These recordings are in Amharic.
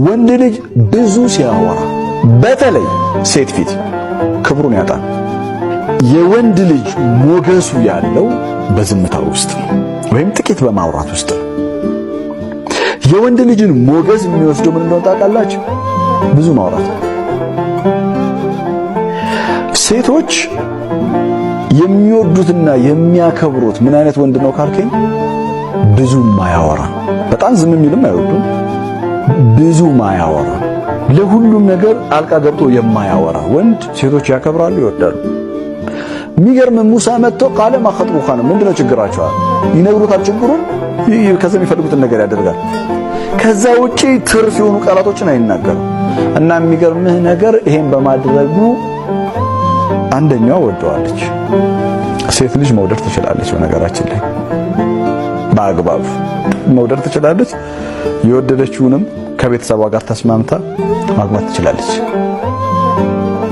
ወንድ ልጅ ብዙ ሲያወራ በተለይ ሴት ፊት ክብሩን ያጣል። የወንድ ልጅ ሞገሱ ያለው በዝምታ ውስጥ ነው፣ ወይም ጥቂት በማውራት ውስጥ ነው። የወንድ ልጅን ሞገስ የሚወስደው ምን እንደሆነ ታውቃላችሁ? ብዙ ማውራት። ሴቶች የሚወዱትና የሚያከብሩት ምን አይነት ወንድ ነው ካልከኝ፣ ብዙ ማያወራ፣ በጣም ዝም የሚልም አይወዱም። ብዙ ማያወራ፣ ለሁሉም ነገር ጣልቃ ገብቶ የማያወራ ወንድ ሴቶች ያከብራሉ፣ ይወዳሉ። የሚገርም ሙሳ መጥቶ ቃለ ማኸጥቡኻ ነው፣ ምንድነው ችግራቸው? ይነግሩታል ችግሩን፣ ከዛ የሚፈልጉትን ነገር ያደርጋል። ከዛ ውጪ ትርፍ የሆኑ ቃላቶችን አይናገርም። እና የሚገርምህ ነገር ይሄን በማድረጉ አንደኛው ወደዋለች። ሴት ልጅ መውደድ ትችላለች። በነገራችን ላይ በአግባብ መውደድ ትችላለች። የወደደችውንም ከቤተሰቧ ጋር ተስማምታ ማግባት ትችላለች።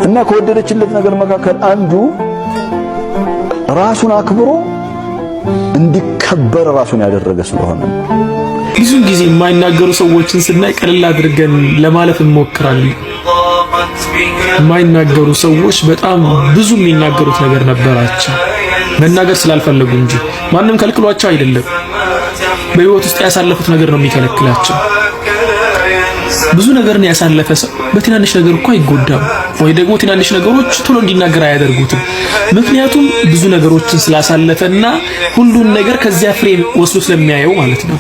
እና ከወደደችለት ነገር መካከል አንዱ ራሱን አክብሮ እንዲከበር ራሱን ያደረገ ስለሆነ ብዙ ጊዜ የማይናገሩ ሰዎችን ስናይ ቀለል አድርገን ለማለፍ እንሞክራለን። የማይናገሩ ሰዎች በጣም ብዙ የሚናገሩት ነገር ነበራቸው፣ መናገር ስላልፈለጉ እንጂ ማንም ከልክሏቸው አይደለም። በህይወት ውስጥ ያሳለፉት ነገር ነው የሚከለክላቸው። ብዙ ነገርን ያሳለፈ ሰው በትናንሽ ነገር እኮ አይጎዳም፣ ወይ ደግሞ ትናንሽ ነገሮች ቶሎ እንዲናገር አያደርጉትም። ምክንያቱም ብዙ ነገሮችን ስላሳለፈና ሁሉን ነገር ከዚያ ፍሬ ወስዶ ስለሚያየው ማለት ነው።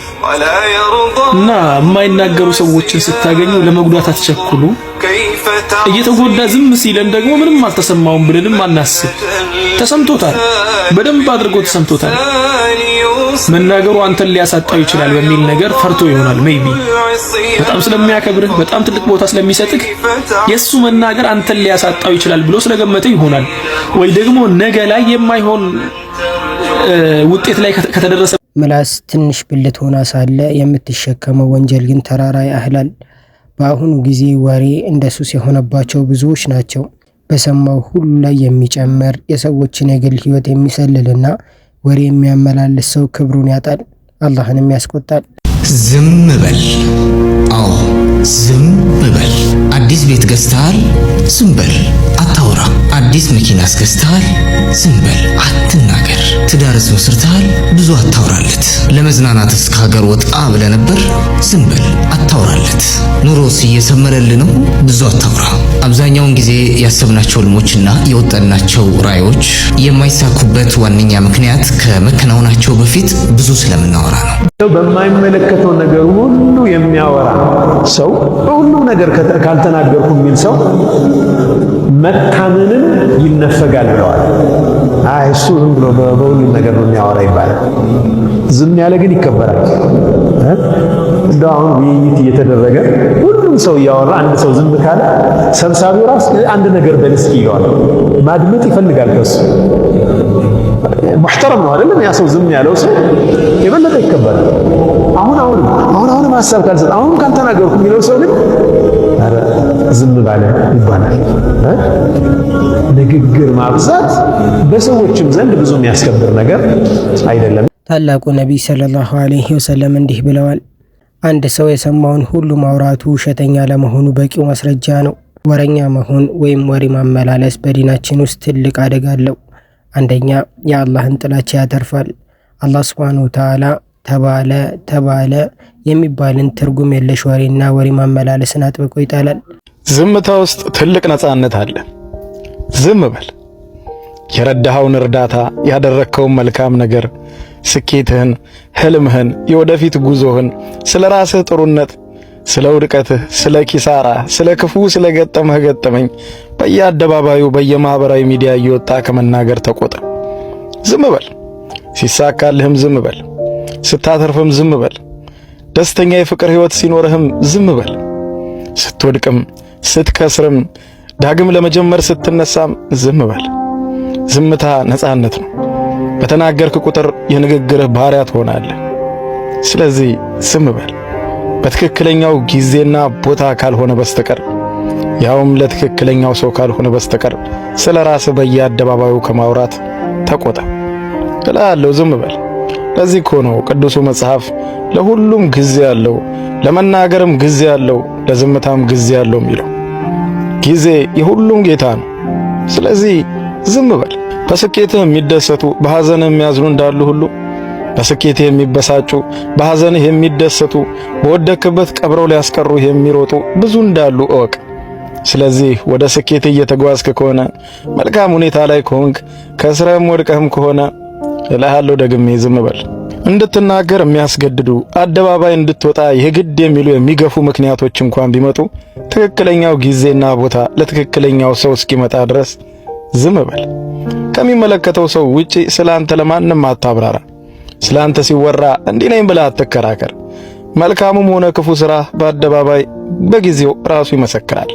እና የማይናገሩ ሰዎችን ስታገኙ ለመጉዳት አትቸኩሉ። እየተጎዳ ዝም ሲለን ደግሞ ምንም አልተሰማውም ብለንም አናስብ። ተሰምቶታል፣ በደንብ አድርጎ ተሰምቶታል። መናገሩ አንተን ሊያሳጣው ይችላል በሚል ነገር ፈርቶ ይሆናል። ሜይቢ በጣም ስለሚያከብርህ በጣም ትልቅ ቦታ ስለሚሰጥህ የሱ መናገር አንተን ሊያሳጣው ይችላል ብሎ ስለገመተ ይሆናል። ወይ ደግሞ ነገ ላይ የማይሆን ውጤት ላይ ከተደረሰ ምላስ ትንሽ ብልት ሆና ሳለ የምትሸከመው ወንጀል ግን ተራራ ያህላል። በአሁኑ ጊዜ ወሬ እንደ ሱስ የሆነባቸው ብዙዎች ናቸው። በሰማው ሁሉ ላይ የሚጨምር የሰዎችን የግል ህይወት የሚሰልልና ወሬ የሚያመላልስ ሰው ክብሩን ያጣል፣ አላህንም ያስቆጣል። ዝም በል። አዎ ዝም በል። አዲስ ቤት ገዝተሃል? ዝም በል አታውራ። አዲስ መኪና ገዝተሃል? ዝም በል አትናገር። ትዳርስ መስርተሃል? ብዙ አታውራለት። ለመዝናናትስ ከሀገር ወጣ ብለህ ነበር? ዝም በል አታውራለት። ኑሮስ እየሰመረልህ ነው? ብዙ አታውራ። አብዛኛውን ጊዜ ያሰብናቸው ህልሞችና የወጠናቸው ራዕዮች የማይሳኩበት ዋነኛ ምክንያት ከመከናወናቸው በፊት ብዙ ስለምናወራ ነው። በማይመለከተው ነገር ሁሉ የሚያወራ ሰው በሁሉም ነገር ካልተናገርኩ የሚል ሰው መታመንን ይነፈጋል ብለዋል። እሱ ዝም ብሎ በሁሉም ነገር ነው የሚያወራ ይባላል። ዝም ያለ ግን ይከበራል። እንደው አሁን ውይይት እየተደረገ ሁሉም ሰው እያወራ አንድ ሰው ዝም ካለ ሰብሳቢው ራስ አንድ ነገር በልስኪ ይለዋል። ማድመጥ ይፈልጋል ከሱ محترم ነው አይደለም? ያ ሰው ዝም ያለው ሰው የበለጠ ይከበራል። አሁን ሐሳብ ካልሰጠ አሁን ካልተናገርኩ የሚለው ሰው ግን አረ ዝም ባለ ይባላል። ንግግር ማብዛት በሰዎችም ዘንድ ብዙ የሚያስከብር ነገር አይደለም። ታላቁ ነብይ ሰለላሁ ዐለይሂ ወሰለም እንዲህ ብለዋል፣ አንድ ሰው የሰማውን ሁሉ ማውራቱ ውሸተኛ ለመሆኑ በቂው ማስረጃ ነው። ወረኛ መሆን ወይም ወሬ ማመላለስ በዲናችን ውስጥ ትልቅ አደጋ አለው። አንደኛ የአላህን ጥላቻ ያተርፋል። አላህ ሱብሓነሁ ወተዓላ ተባለ የሚባልን ትርጉም የለሽ ወሬና ወሬ ማመላለስን አጥብቆ ይጣላል። ዝምታ ውስጥ ትልቅ ነፃነት አለ። ዝም በል። የረዳኸውን እርዳታ፣ ያደረግከውን መልካም ነገር፣ ስኬትህን፣ ህልምህን፣ የወደፊት ጉዞህን፣ ስለ ራስህ ጥሩነት፣ ስለ ውድቀትህ፣ ስለ ኪሳራ፣ ስለ ክፉ ስለ ገጠመህ ገጠመኝ በየአደባባዩ በየማህበራዊ ሚዲያ እየወጣ ከመናገር ተቆጠብ። ዝም በል። ሲሳካልህም ዝም በል። ስታተርፍም ዝም በል። ደስተኛ የፍቅር ህይወት ሲኖርህም ዝም በል። ስትወድቅም ስትከስርም ዳግም ለመጀመር ስትነሳም ዝም በል። ዝምታ ነፃነት ነው። በተናገርክ ቁጥር የንግግርህ ባሪያ ትሆናለህ። ስለዚህ ዝም በል። በትክክለኛው ጊዜና ቦታ ካልሆነ በስተቀር ያውም ለትክክለኛው ሰው ካልሆነ በስተቀር ስለ ራስህ በየአደባባዩ ከማውራት ተቆጠብ እላለሁ። ዝም በል። ለዚህ እኮ ነው ቅዱሱ መጽሐፍ ለሁሉም ጊዜ ያለው፣ ለመናገርም ጊዜ ያለው፣ ለዝምታም ጊዜ ያለው የሚለው። ጊዜ የሁሉም ጌታ ነው። ስለዚህ ዝም በል። በስኬትህ የሚደሰቱ በሐዘንህ የሚያዝኑ እንዳሉ ሁሉ በስኬትህ የሚበሳጩ በሐዘንህ የሚደሰቱ በወደክበት ቀብረው ሊያስቀሩህ የሚሮጡ ብዙ እንዳሉ እወቅ። ስለዚህ ወደ ስኬት እየተጓዝክ ከሆነ መልካም ሁኔታ ላይ ከሆንክ ከስራም ወድቀህም ከሆነ እልሃለሁ ደግሜ ዝም በል። እንድትናገር የሚያስገድዱ አደባባይ እንድትወጣ የግድ የሚሉ የሚገፉ ምክንያቶች እንኳን ቢመጡ ትክክለኛው ጊዜና ቦታ ለትክክለኛው ሰው እስኪመጣ ድረስ ዝም በል። ከሚመለከተው ሰው ውጪ ስላንተ ለማንም አታብራራ። ስላንተ ሲወራ እንዲህ ነኝ ብለህ አትከራከር። መልካሙም ሆነ ክፉ ስራ በአደባባይ በጊዜው ራሱ ይመሰክራል።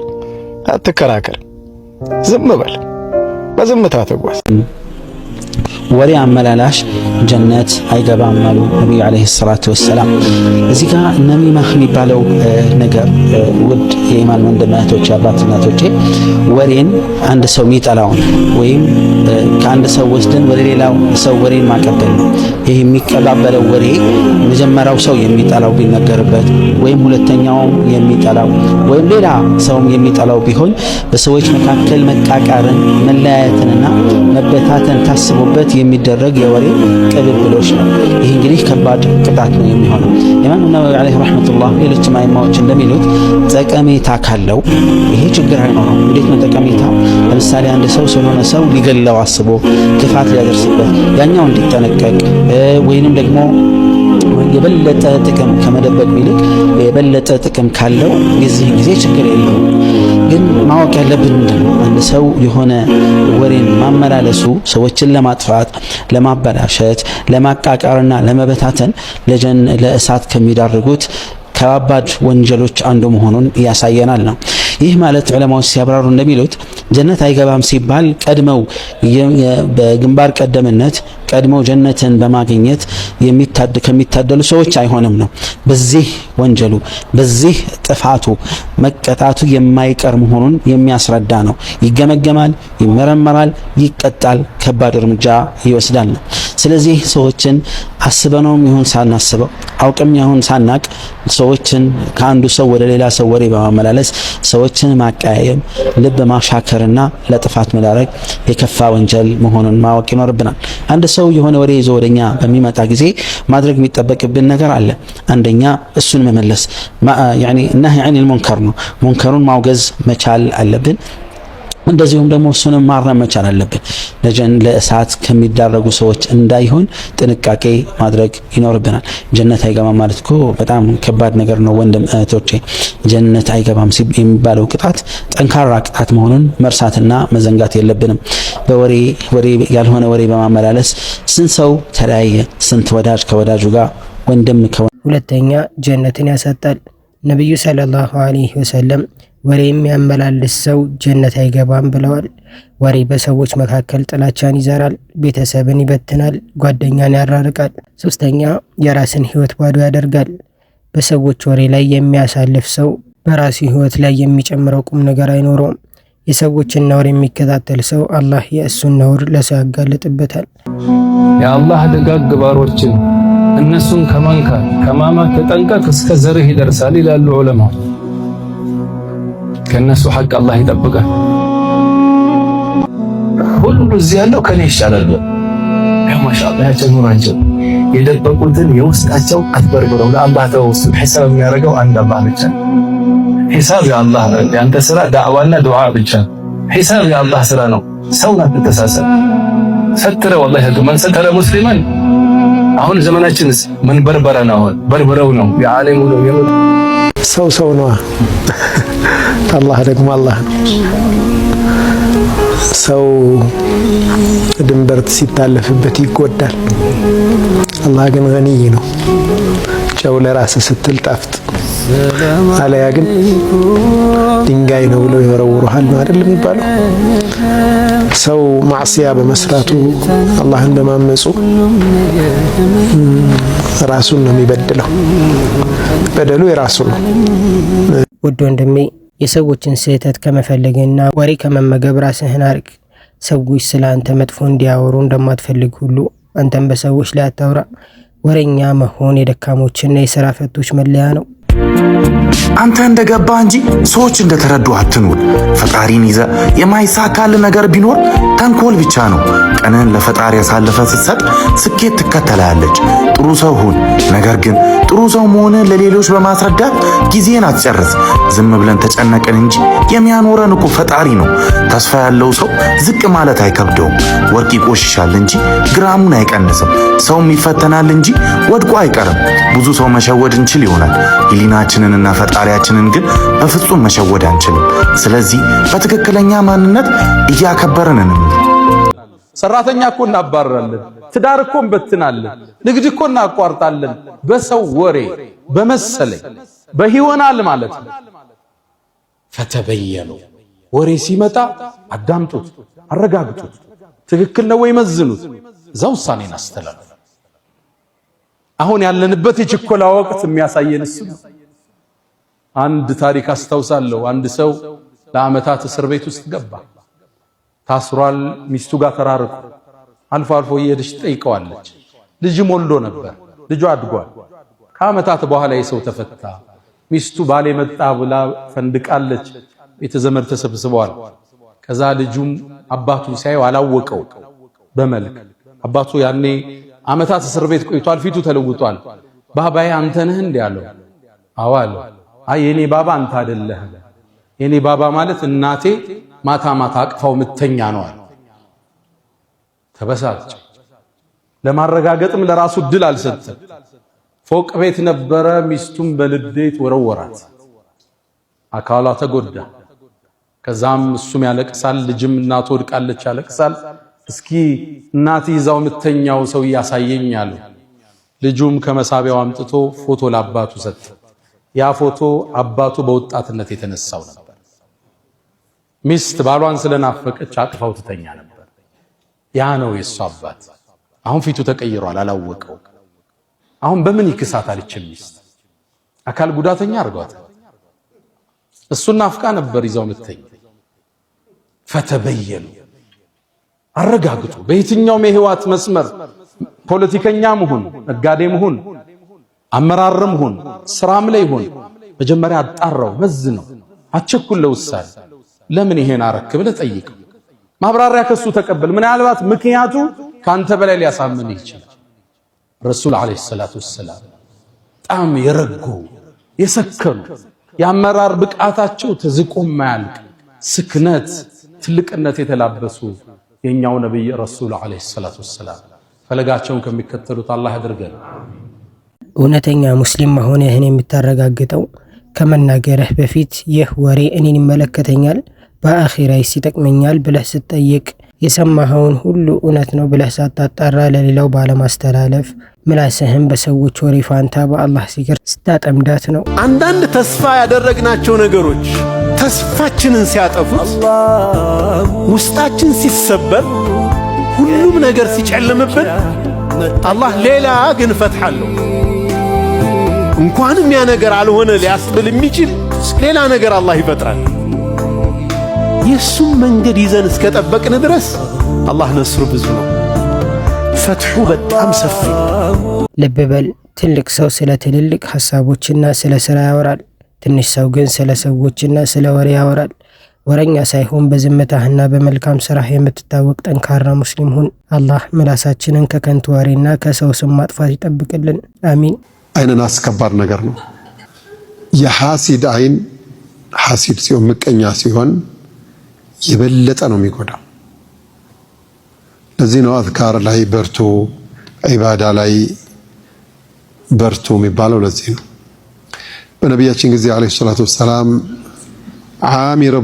አትከራከር፣ ዝም በል፣ በዝምታ ተጓዝ። ወሬ አመላላሽ ጀነት አይገባም አሉ ነብዩ አለይሂ ሰላቱ ወሰላም። እዚህ ጋር ነሚማህ የሚባለው ነገር ውድ የኢማን ወንድማቶች አባት እናቶቼ፣ ወሬን አንድ ሰው የሚጠላውን ወይም ከአንድ ሰው ወስደን ወደ ሌላው ሰው ወሬን ማቀበል ነው። ይህ የሚቀባበለው ወሬ መጀመሪያው ሰው የሚጠላው ቢነገርበት ወይም ሁለተኛው የሚጠላው ወይም ሌላ ሰውም የሚጠላው ቢሆን በሰዎች መካከል መቃቃርን፣ መለያየትንና መበታተን ታስቦበት የሚደረግ የወሬ ቅብብሎች ነው። ይህ እንግዲህ ከባድ ቅጣት ነው የሚሆነው። ኢማም ነወዊ ዐለይሂ ረህመቱላህ ሌሎችም አይማዎች እንደሚሉት ጠቀሜታ ካለው ይሄ ችግር አይኖረው። እንዴት ነው ጠቀሜታ? ለምሳሌ አንድ ሰው ስለሆነ ሰው ሊገለው አስቦ ክፋት ሊያደርስበት ያኛው እንዲጠነቀቅ ወይንም ደግሞ የበለጠ ጥቅም ከመደበቅ ይልቅ የበለጠ ጥቅም ካለው የዚህ ጊዜ ችግር የለውም። ግን ማወቅ ያለብን ምንድነው? አንድ ሰው የሆነ ወሬን ማመላለሱ ሰዎችን ለማጥፋት፣ ለማበላሸት፣ ለማቃቃርና ለመበታተን ለእሳት ከሚዳርጉት ከባባድ ወንጀሎች አንዱ መሆኑን ያሳየናል ነው። ይህ ማለት ዑለማዎች ሲያብራሩ እንደሚሉት ጀነት አይገባም ሲባል ቀድመው በግንባር ቀደምነት ቀድመው ጀነትን በማግኘት ከሚታደሉ ሰዎች አይሆንም ነው። በዚህ ወንጀሉ በዚህ ጥፋቱ መቀጣቱ የማይቀር መሆኑን የሚያስረዳ ነው። ይገመገማል፣ ይመረመራል፣ ይቀጣል፣ ከባድ እርምጃ ይወስዳል ነው። ስለዚህ ሰዎችን አስበነውም ይሁን ሳናስበው አውቅም ይሁን ሳናቅ ሰዎችን ከአንዱ ሰው ወደ ሌላ ሰው ወሬ በማመላለስ ሰዎችን ማቀያየም፣ ልብ ማሻከርና ለጥፋት መዳረግ የከፋ ወንጀል መሆኑን ማወቅ ይኖርብናል። አንድ ሰው የሆነ ወሬ ይዞ ወደኛ በሚመጣ ጊዜ ማድረግ የሚጠበቅብን ነገር አለ። አንደኛ እሱን መመለስ ያኒ ነህይ ዐኒል ሙንከር ነው። ሙንከሩን ማውገዝ መቻል አለብን። እንደዚሁም ደግሞ እሱንም ማረም መቻል አለብን። ለእሳት ከሚዳረጉ ሰዎች እንዳይሆን ጥንቃቄ ማድረግ ይኖርብናል። ጀነት አይገባም ማለት እኮ በጣም ከባድ ነገር ነው ወንድም እህቶቼ። ጀነት አይገባም የሚባለው ቅጣት ጠንካራ ቅጣት መሆኑን መርሳትና መዘንጋት የለብንም። በወሬ ያልሆነ ወሬ በማመላለስ ስንት ሰው ተለያየ፣ ስንት ወዳጅ ከወዳጁ ጋር ወንድም ሁለተኛ ጀነትን ያሳጣል። ነብዩ ሰለላሁ ዐለይሂ ወሰለም ወሬ የሚያመላልስ ሰው ጀነት አይገባም ብለዋል። ወሬ በሰዎች መካከል ጥላቻን ይዘራል፣ ቤተሰብን ይበትናል፣ ጓደኛን ያራርቃል። ሶስተኛ የራስን ህይወት ባዶ ያደርጋል። በሰዎች ወሬ ላይ የሚያሳልፍ ሰው በራሱ ህይወት ላይ የሚጨምረው ቁም ነገር አይኖረውም። የሰዎችን ነውር የሚከታተል ሰው አላህ የእሱን ነውር ለሰው ያጋልጥበታል። የአላህ ደጋግ ባሮችን እነሱን ከማንካት ከማማት ተጠንቀቅ እስከ ዘርህ ይደርሳል ይላሉ ዑለማዎች። ከነሱ ሐቅ አላህ ይጠብቃል። ሁሉ እዚህ ያለው ከኔ ይሻላል ማሻአላህ ያጨኑራቸው የደበቁትን የውስጣቸው አትበርብረው ለአላህ ተወሱ። ሒሳብ የሚያደርገው አንድ አላህ ብቻ። ሒሳብ የአላህ ነው። ያንተ ስራ ዳዕዋና ዱዓ ብቻ። ሒሳብ የአላህ ስራ ነው። ሰውን አትተሳሰብ። ሰትረ ወላሂ መን ሰተረ ሙስሊማን። አሁን ዘመናችንስ ምን በርበረ ነው? አሁን በርበረው ነው የዓለሙ ነው ሰው ነው። አላህ ደግሞ አላህ ነው። ሰው ድንበር ሲታለፍበት ይጎዳል። አላህ ግን ገኒይ ነው። ጨው ለራስ ስትል ጣፍጥ፣ አለያ ግን ድንጋይ ነው ብለው ይወረውሩሃል ነው አይደል የሚባለው። ሰው ማዕሲያ በመስራቱ አላህን በማመፁ ራሱን ነው የሚበድለው። በደሉ የራሱ ነው። ውድ ወንድሜ የሰዎችን ስህተት ከመፈለግና ወሬ ከመመገብ ራስህን አርቅ። ሰዎች ስለ አንተ መጥፎ እንዲያወሩ እንደማትፈልግ ሁሉ አንተም በሰዎች ላይ አታውራ። ወሬኛ መሆን የደካሞችና የሥራ ፈቶች መለያ ነው። አንተ እንደገባ እንጂ ሰዎች እንደተረዱ አትኑር። ፈጣሪን ይዘ የማይሳካል ነገር ቢኖር ተንኮል ብቻ ነው። ቀንን ለፈጣሪ ያሳልፈ ስትሰጥ ስኬት ትከተላለች። ጥሩ ሰው ሁን። ነገር ግን ጥሩ ሰው መሆንን ለሌሎች በማስረዳት ጊዜን አትጨርስ። ዝም ብለን ተጨነቅን እንጂ የሚያኖረን እኮ ፈጣሪ ነው። ተስፋ ያለው ሰው ዝቅ ማለት አይከብደውም። ወርቅ ይቆሽሻል እንጂ ግራሙን አይቀንስም። ሰውም ይፈተናል እንጂ ወድቆ አይቀርም። ብዙ ሰው መሸወድ እንችል ይሆናል። ህሊናችንንና ፈጣሪያችንን ግን በፍጹም መሸወድ አንችልም። ስለዚህ በትክክለኛ ማንነት እያከበረን እንኑር። ሰራተኛ እኮ እናባረራለን፣ ትዳር እኮ እንበትናለን፣ ንግድ እኮ እናቋርጣለን። በሰው ወሬ በመሰለኝ በህይወናል ማለት ነው። ፈተበየኑ ወሬ ሲመጣ አዳምጡት፣ አረጋግጡት፣ ትክክል ነው ወይ መዝኑት፣ እዛ ውሳኔን አስተላልፉ። አሁን ያለንበት የችኮላ ወቅት የሚያሳየን እሱ ነው። አንድ ታሪክ አስታውሳለሁ። አንድ ሰው ለዓመታት እስር ቤት ውስጥ ገባ። ታስሯል። ሚስቱ ጋር ተራርቆ አልፎ አልፎ እየሄደች ጠይቀዋለች። ልጅም ወልዶ ነበር። ልጁ አድጓል። ከዓመታት በኋላ የሰው ተፈታ። ሚስቱ ባሌ መጣ ብላ ፈንድቃለች። ቤተ ዘመድ ተሰብስበዋል። ከዛ ልጁም አባቱን ሲያየው አላወቀው በመልክ። አባቱ ያኔ ዓመታት እስር ቤት ቆይቷል። ፊቱ ተለውጧል። ባባዬ አንተ ነህ እንዴ አለው። አዎ አለው። አይ የኔ ባባ አንተ አይደለህም። የኔ ባባ ማለት እናቴ ማታ ማታ አቅፋው ምተኛ ነው አለ። ተበሳጨ። ለማረጋገጥም ለራሱ ድል አልሰጠም። ፎቅ ቤት ነበረ። ሚስቱም በልዴት ወረወራት። አካሏ ተጎዳ። ከዛም እሱም ያለቅሳል። ልጅም እናቱ ወድቃለች ያለቅሳል። እስኪ እናት ይዛው ምተኛው ሰው ያሳየኝ አለው። ልጁም ከመሳቢያው አምጥቶ ፎቶ ለአባቱ ሰጠ። ያ ፎቶ አባቱ በወጣትነት የተነሳው ነበር። ሚስት ባሏን ስለናፈቀች አቅፋው ትተኛ ነበር። ያ ነው የሱ አባት። አሁን ፊቱ ተቀይሯል፣ አላወቀው። አሁን በምን ይክሳታል? ይችል ሚስት አካል ጉዳተኛ አርጓታል። እሱን ናፍቃ ነበር ይዛው ምተኛ። ፈተበየኑ አረጋግጡ። በየትኛውም የህይወት መስመር ፖለቲከኛም ሁን፣ ነጋዴም ሁን፣ አመራርም ሁን፣ ስራም ላይ ሁን፣ መጀመሪያ አጣራው፣ መዝነው፣ አቸኩል ለውሳኔ። ለምን ይሄን አረክ ብለህ ጠይቀው። ማብራሪያ ከሱ ተቀበል። ምናልባት ምክንያቱ ካንተ በላይ ሊያሳምን ይችላል። ረሱል አለይሂ ሰላቱ ወሰላም በጣም የረጉ የሰከኑ የአመራር ብቃታቸው ተዝቆ ማያልቅ ስክነት፣ ትልቅነት የተላበሱ የኛው ነብይ ረሱል አለይሂ ሰላቱ ወሰላም ፈለጋቸውን ከሚከተሉት አላህ ያድርገን። እውነተኛ ሙስሊም መሆንህን የምታረጋግጠው ከመናገርህ በፊት ይህ ወሬ እኔን ይመለከተኛል፣ በአኺራይስ ይጠቅመኛል ብለህ ስትጠይቅ፣ የሰማኸውን ሁሉ እውነት ነው ብለህ ሳታጣራ ለሌላው ባለማስተላለፍ፣ ምላስህም በሰዎች ወሬ ፋንታ በአላህ ሲገር ስታጠምዳት ነው። አንዳንድ ተስፋ ያደረግናቸው ነገሮች ተስፋችንን ሲያጠፉት፣ ውስጣችን ሲሰበር፣ ሁሉም ነገር ሲጨልምብን፣ አላህ ሌላ ግን ፈትሐለሁ እንኳንም ያ ነገር አልሆነ ሊያስብል የሚችል ሌላ ነገር አላህ ይፈጥራል። የሱም መንገድ ይዘን እስከጠበቅን ድረስ አላህ ነስሩ ብዙ ነው፣ ፈትሑ በጣም ሰፊ። ልብ በል፣ ትልቅ ሰው ስለ ትልልቅ ሐሳቦችና ስለ ሥራ ያወራል። ትንሽ ሰው ግን ስለ ሰዎችና ስለ ወሬ ያወራል። ወረኛ ሳይሆን በዝምታህና በመልካም ሥራህ የምትታወቅ ጠንካራ ሙስሊም ሁን። አላህ ምላሳችንን ከከንቱ ወሬና ከሰው ስም ማጥፋት ይጠብቅልን። አሚን። አይንን አስከባድ ነገር ነው። የሐሲድ አይን ሐሲድ ሲሆን ምቀኛ ሲሆን የበለጠ ነው የሚጎዳው። ለዚህ ነው አዝካር ላይ በርቱ፣ ዒባዳ ላይ በርቱ የሚባለው ለዚህ ነው። በነቢያችን ጊዜ ዓለይሂ ሰላቱ ወሰላም ዓሚር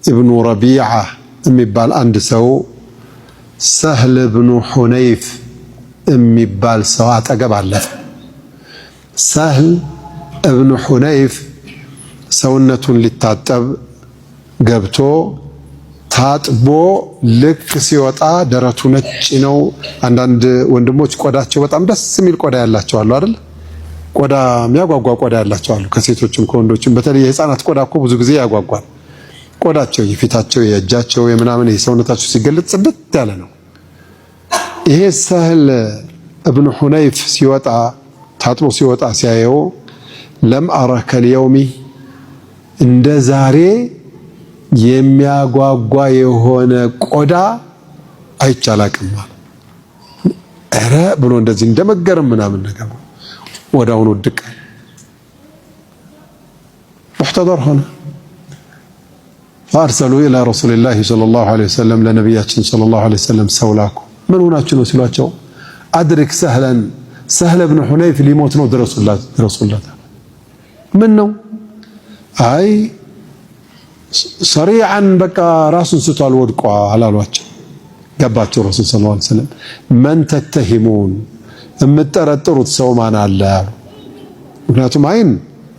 ኢብኑ ረቢዓ የሚባል አንድ ሰው ሰህል ብኑ ሁነይፍ የሚባል ሰው አጠገብ አለፈ። ሰህል እብኑ ሁነይፍ ሰውነቱን ሊታጠብ ገብቶ ታጥቦ ልክ ሲወጣ ደረቱ ነጭ ነው። አንዳንድ ወንድሞች ቆዳቸው በጣም ደስ የሚል ቆዳ ያላቸው አሉ አይደል? ቆዳ የሚያጓጓ ቆዳ ያላቸው አሉ፣ ከሴቶችም ከወንዶችም። በተለይ የህፃናት ቆዳ እኮ ብዙ ጊዜ ያጓጓል። ቆዳቸው የፊታቸው፣ የእጃቸው፣ የምናምን የሰውነታቸው ሲገለጽ ጽድት ያለ ነው። ይሄ ሰህል እብኑ ሁነይፍ ሲወጣ ታጥቦ ሲወጣ ሲያየው ለም አረከ اليوم እንደ ዛሬ የሚያጓጓ የሆነ ቆዳ አይቻላቅም ማለት አረ ብሎ እንደዚህ እንደመገረም ምናምን ነገር ወዳውን ወድቀ محتضر هنا فارسلوا الى رسول الله صلى الله عليه وسلم لنبياتنا صلى الله عليه وسلم سولاكو من ሆናችሁ ነው ሲሏቸው አድርክ ሰህለ ብን ሁነይፍ ሊሞት ነው ድረሱላት ምን ነው አይ ሰሪዓን በቃ ራሱን ስቷል ወድቋል አሏቸው ገባቸው ረሱል ሰለላሁ ዐለይሂ ወሰለም መን ተተሂሙን የምትጠረጥሩት ሰው ማን አለ ምክንያቱም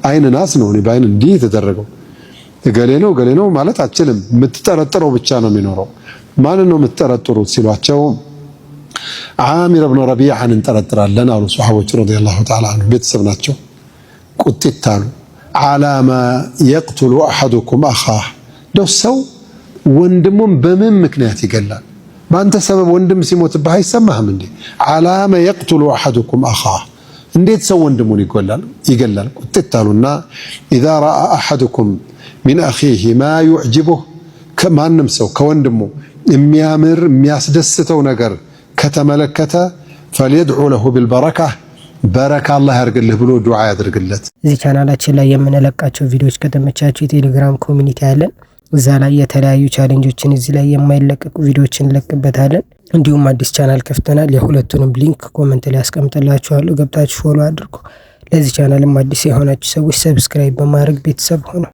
አይን ናስ ነው ባይን እንዲህ ተደረገው ገሌ ነው ማለት አችልም የምትጠረጥረው ብቻ ነው የሚኖረው ማን ነው የምትጠረጥሩት ሲሏቸው ዓሚር ኢብኑ ረቢዓን እንጠረጥራለን አሉ ሱሐቦች ረዲየላሁ ተዓላ ዐንሁ ቤተሰብ ናቸው ቁጥት አሉ ዓላማ يقتل احدكم اخاه ደው ሰው ወንድሙን በምን ምክንያት ይገላል በአንተ ሰበብ ወንድም ሲሞትብህ አይሰማህም እንዴ ዓላማ يقتل احدكم اخاه እንዴት ሰው ወንድሙን ይገላል ቁጥት አሉና اذا راى احدكم من اخيه ما يعجبه ከማንም ሰው ከወንድሙ የሚያምር የሚያስደስተው ነገር ከተመለከተ فليدعو له بالبركه بركه الله ያርግልህ ብሎ ዱዓ ያድርግለት። እዚህ ቻናላችን ላይ የምንለቃቸው ቪዲዮዎች ከተመቻችሁ የቴሌግራም ኮሚኒቲ አለን። እዛ ላይ የተለያዩ ቻሌንጆችን እዚህ ላይ የማይለቀቁ ቪዲዮዎችን እንለቅበታለን። እንዲሁም አዲስ ቻናል ከፍተናል። የሁለቱንም ሊንክ ኮሜንት ላይ አስቀምጥላችኋለሁ። ገብታችሁ ፎሎ አድርጉ። ለዚህ ቻናልም አዲስ የሆናችሁ ሰዎች ሰብስክራይብ በማድረግ ቤተሰብ ሆኑ።